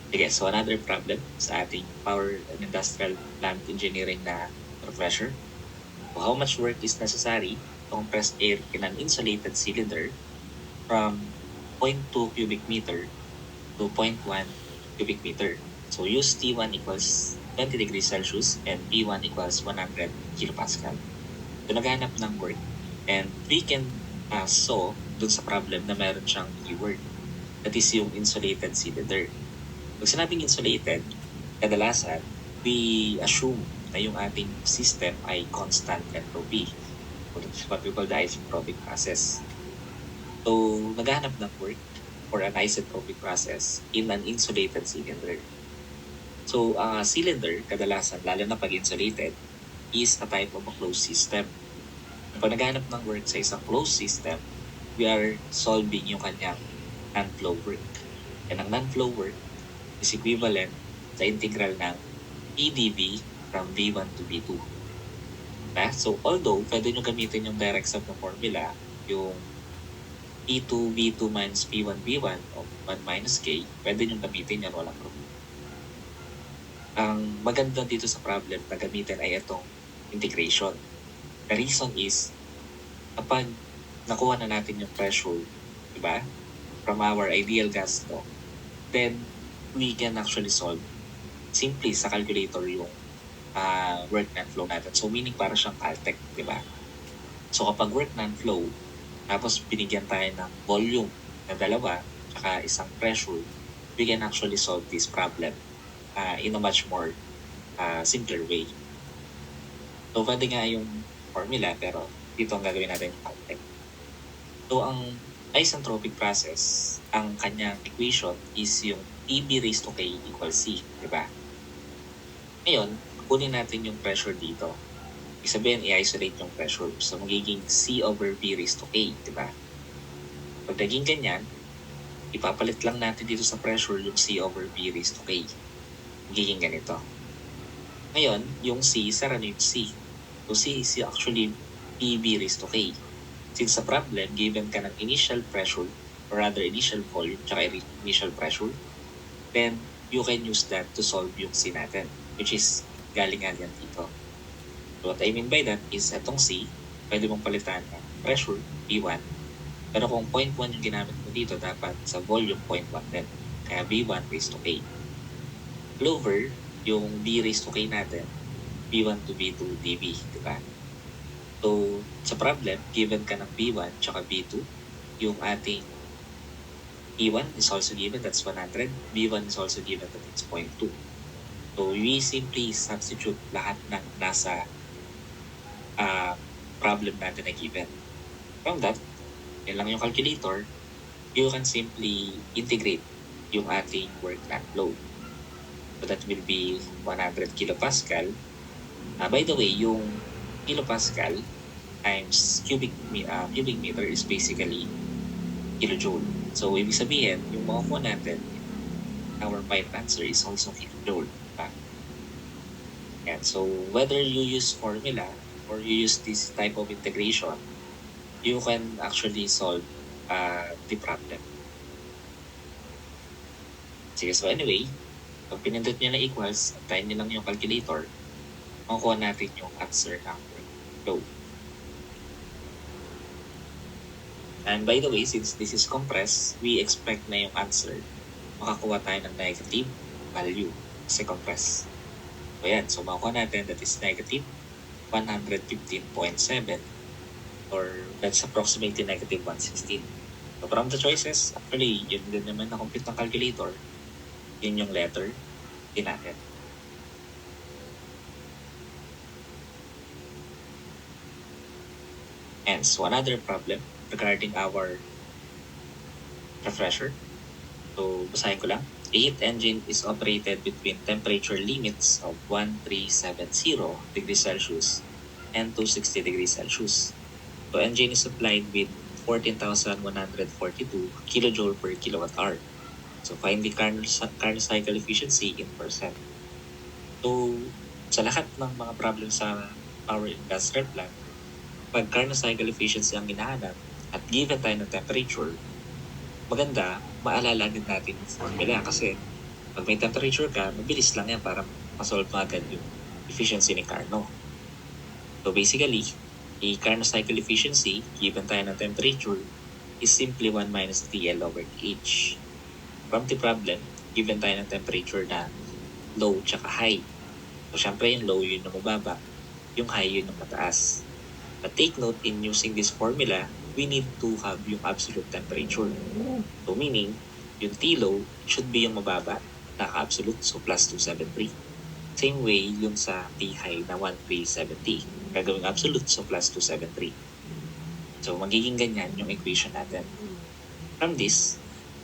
Sige, so another problem sa ating power and industrial plant engineering na professor. So how much work is necessary to compress air in an insulated cylinder from 0.2 cubic meter to 0.1 cubic meter? So use T1 equals 20 degrees Celsius and P1 equals 100 kilopascal. So naghanap ng work and we can saw dun sa problem na meron siyang keyword. That is yung insulated cylinder. Pag sinabing insulated, kadalasan, we assume na yung ating system ay constant entropy. So that's what we call the isentropic process. So, naghahanap ng work for an isentropic process in an insulated cylinder. So, cylinder, kadalasan, lalo na pag insulated, is a type of a closed system. Pag naghahanap ng work sa isang closed system, we are solving yung kanyang non-flow work. And ang non-flow work is equivalent sa integral ng PdV from V1 to V2. So, although pwede nyo gamitin yung direct sum na formula, yung P2 V2 minus P1 V1 of 1 minus K, pwede nyo gamitin yan, walang problem. Ang maganda dito sa problem na gamitin ay itong integration. The reason is, kapag nakuha na natin yung threshold, diba, from our ideal gas law, then we can actually solve simply sa calculator yung work non-flow natin. So, meaning para siyang Caltech, di ba? So, kapag work non-flow, tapos binigyan tayo ng volume na dalawa, tsaka isang pressure, we can actually solve this problem in a much more simpler way. So, pwede nga yung formula, pero dito ang gagawin natin yung Caltech. So, ang isentropic process, ang kanyang equation is yung PB raised to K equals C, di ba? Ngayon, kunin natin yung pressure dito. Ibig sabihin, i-isolate yung pressure. So, magiging C over V raised to K, di ba? Pag naging ganyan, ipapalit lang natin dito sa pressure yung C over V raised to K. Magiging ganito. Ngayon, yung C, sara na yung C. So, C is actually PV raised to K. Since sa problem, given ka ng initial pressure, or rather initial volume, tsaka initial pressure, then you can use that to solve yung C natin, which is galing nga yan dito. So what I mean by that is itong C, pwede mong palitan ng pressure, P1. Pero kung 0.1 yung ginamit mo dito, dapat sa volume 0.1 din. Kaya V1 raised to K. Over yung V raised to K natin, V1 to V2 dV, di ba? So, sa problem, given ka ng V1 tsaka V2, yung ating P1 is also given, that's 100. V1 is also given, that it's 0.2. So, we simply substitute lahat ng nasa problem natin na given. From that, yun lang yung calculator, you can simply integrate yung ating work non-flow. So, that will be 100 kilopascal. By the way, yung kilopascal times cubic meter is basically kilojoule. So, ibig sabihin, yung makukuha natin, our pipe answer is also kilojoule. And so, whether you use formula or you use this type of integration, you can actually solve the problem. Sige, so anyway, pag pinindot nyo na equals, antayin nyo lang yung calculator, makukuha natin yung answer ng flow. And by the way, since this is compressed, we expect na yung answer, makakuha tayo ng negative value kasi compressed. So yan, so makukuha natin that is negative 115.7 or that's approximately negative 116. So from the choices, actually, yun din naman na-compute ng calculator, yun yung letter din natin. And so another problem regarding our refresher. So basahin ko lang. A heat engine is operated between temperature limits of 1370 degrees Celsius and 260 degrees Celsius. So engine is supplied with 14,142 kilojoule per kilowatt hour. So find the Carnot cycle efficiency in percent. So sa lahat ng mga problem sa power industrial plant, pag Carnot cycle efficiency ang hinahanap at given tayo ng temperature, maganda, maalala din natin yung formula kasi Pag may temperature ka, mabilis lang yan para masolve mo agad yung efficiency ni Carnot. So basically, a Carnot cycle efficiency given tayo ng temperature is simply 1 minus TL over H. From the problem, given tayo ng temperature na low tsaka high. So syempre yung low yun yung mababa, yung high yun yung mataas. But take note, in using this formula, we need to have yung absolute temperature. So meaning, yung T low should be yung mababa, naka-absolute, so plus 273. Same way yung sa T high na 1370. Gagawing absolute, so plus 273. So magiging ganyan yung equation natin. From this,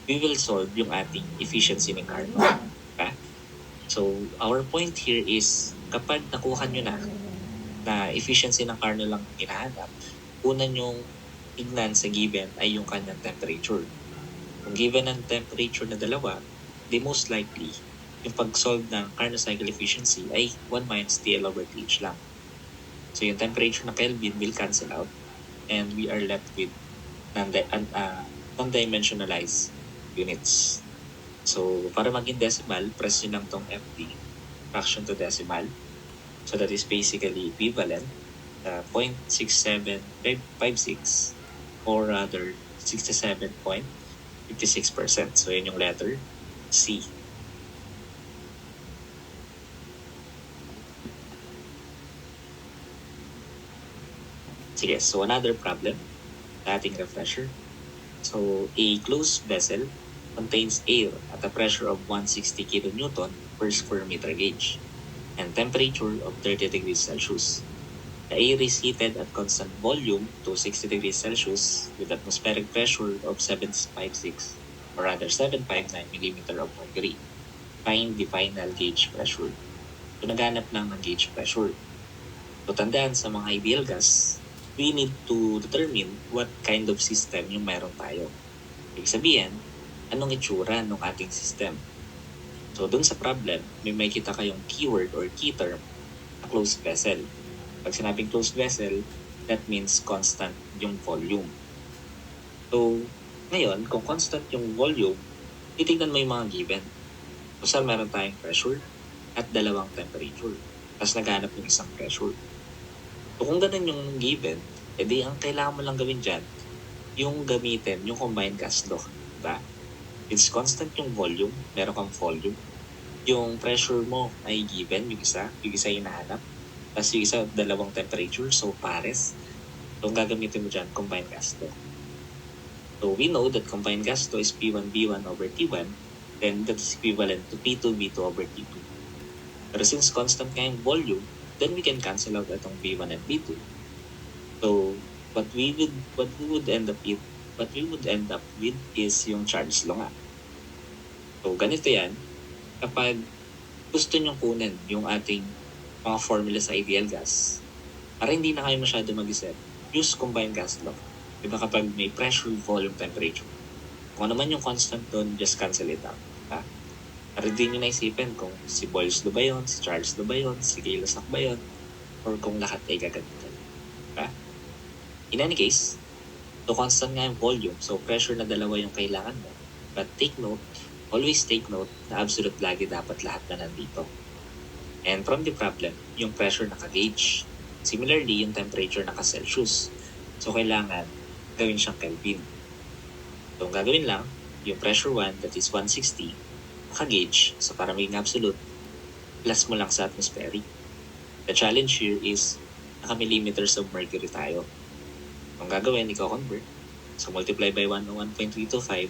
we will solve yung ating efficiency ni Carnot. Okay? So our point here is, kapag nakuha nyo na efficiency ng Carnot lang hinahanap, una nyong tignan sa given ay yung kanyang temperature. Kung given ang temperature na dalawa, the most likely, yung pag-solve ng Carnot cycle efficiency ay 1 minus TL over TH lang. So yung temperature na Kelvin will cancel out and we are left with non-dimensionalized units. So para maging decimal, press nyo lang tong FD, fraction to decimal. So that is basically equivalent 0.6756 or rather 67.56%. So yun yung letter C. Sige, so another problem, ating refresher. So a closed vessel contains air at a pressure of 160 kN per square meter gauge and temperature of 30 degrees Celsius. The air is heated at constant volume to 60 degrees Celsius with atmospheric pressure of 756 or rather 759 mm of mercury. Find the final gauge pressure. So naghanap lang ng gauge pressure. So tandaan, sa mga ideal gas, we need to determine what kind of system yung meron tayo. Ibig sabihin, anong itsura ng ating system. So dun sa problem, may kita kayong keyword or key term na closed vessel. Pag sinabing closed vessel, that means constant yung volume. So ngayon, kung constant yung volume, titignan mo yung mga given. So saan meron tayong pressure at dalawang temperature. Tapos naghanap yung isang pressure. So kung ganun yung given, edi ang kailangan mo lang gawin dyan, yung gamitin, yung combined gas law. Diba? It's constant yung volume, meron kang volume. Yung pressure mo ay given, yung isa yung nahanap. Tapos yung isa, dalawang temperature, so pares. So ang gagamitin mo dyan, combined gas law. So we know that combined gas law is P1V1 over T1, then that's equivalent to P2V2 over T2. Pero since constant nga yung volume, then we can cancel out itong V1 and V2. So what we would end up with is yung charge law nga. So ganito yan, kapag gusto nyong kunin yung ating mga formula sa ideal gas, para hindi na kayo masyado mag-isip, use combined gas law. Diba kapag may pressure, volume, temperature, kung ano man yung constant doon, just cancel it out. Ha? Para di nyo naisipin kung si Boyle's law ba yun, si Charles law ba yun, si Gay-Lussac ba yun, or kung lahat ay gagamitin. Ha? In any case, so constant nga yung volume, so pressure na dalawa yung kailangan mo. But always take note na absolute lagi dapat lahat na nandito. And from the problem, yung pressure naka-gauge. Similarly, yung temperature naka-Celsius. So kailangan gawin siyang Kelvin. So ang gagawin lang, yung pressure 1, that is 160, naka-gauge. So para maging absolute, plus mo lang sa atmospheric. The challenge here is naka-millimeters of mercury tayo. Ang gagawin, i-convert. So multiply by 101.325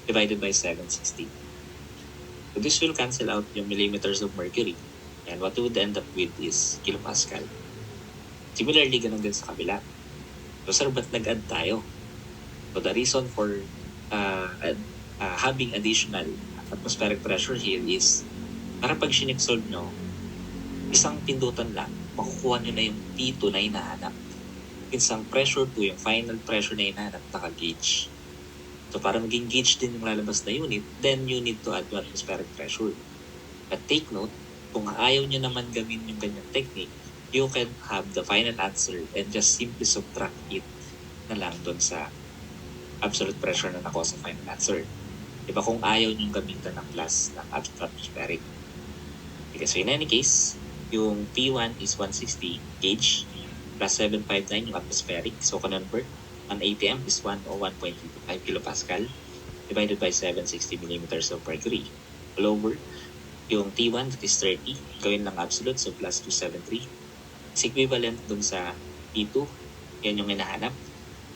divided by 760. So this will cancel out yung millimeters of mercury. And what we would end up with is kilopascal. Similarly, ganun din sa kabila. So sir, ba't nag-add tayo? So the reason for having additional atmospheric pressure here is para pag sinip-solve nyo, isang pindutan lang, makukuha nyo na yung P2 na hinahanap. Isang pressure 2, yung final pressure na hinahanap, naka-gauge. So para maging gauge din yung lalabas na unit, then you need to add to atmospheric pressure. But take note, kung ayaw nyo naman gawin yung ganyang technique, you can have the final answer and just simply subtract it na lang doon sa absolute pressure na nakuha sa final answer. Diba kung ayaw niyong gamitan ng class ng atmospheric. Okay, so in any case, yung P1 is 160 gauge plus 759 yung atmospheric. So convert, an ATM is 101.25 kilopascal divided by 760 millimeters of mercury. Lower, yung T1 that is 30, gawin lang absolute, so plus 273. Is equivalent dun sa T2, yan yung hinahanap.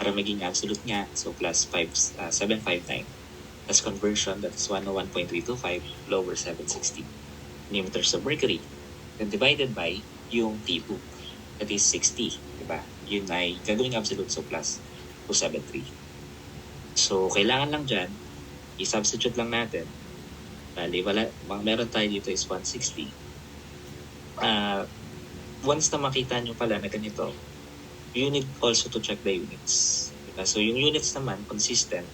Para maging absolute nga, so plus 759. As conversion, that is 101.325, lower 760 millimeters of mercury. Then divided by yung T2, that is 60, diba? Yun ay gagawing absolute, so plus 273. So, kailangan lang dyan, i-substitute lang natin. Bali, meron tayo dito is 160. Once na makita nyo pala na ganito, you need also to check the units. Diba? So, yung units naman, consistent.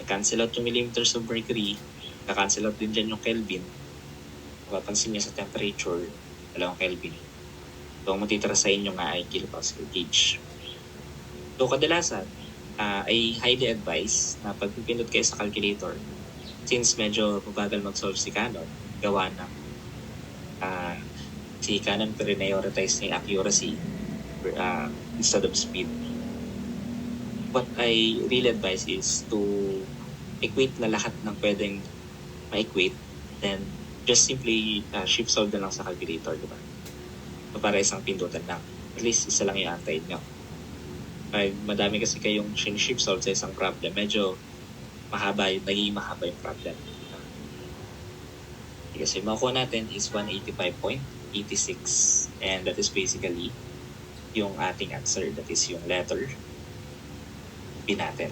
Na-cancel out yung millimeters of mercury, na-cancel out din dyan yung Kelvin. Mapapansin nyo sa temperature, 2 Kelvin. So, ang matitira sa inyo nga ay kilopascal gauge. So, kadalasan, ay highly advised na pag pipindot kayo sa calculator, since medyo mabagal mag-solve si Canon, gawa ng si Canon prioritize na yung accuracy instead of speed. What I really advise is to equate na lahat ng pwedeng ma-equate, then just simply shift solve na lang sa calculator, diba? So, para isang pindutan lang. At least isa lang yung antayin nyo. Madami kasi kayong shift solve sa isang problem, medyo naging mahaba yung problem. Kasi makuha natin is 185.86, and that is basically yung ating answer, that is yung letter B natin.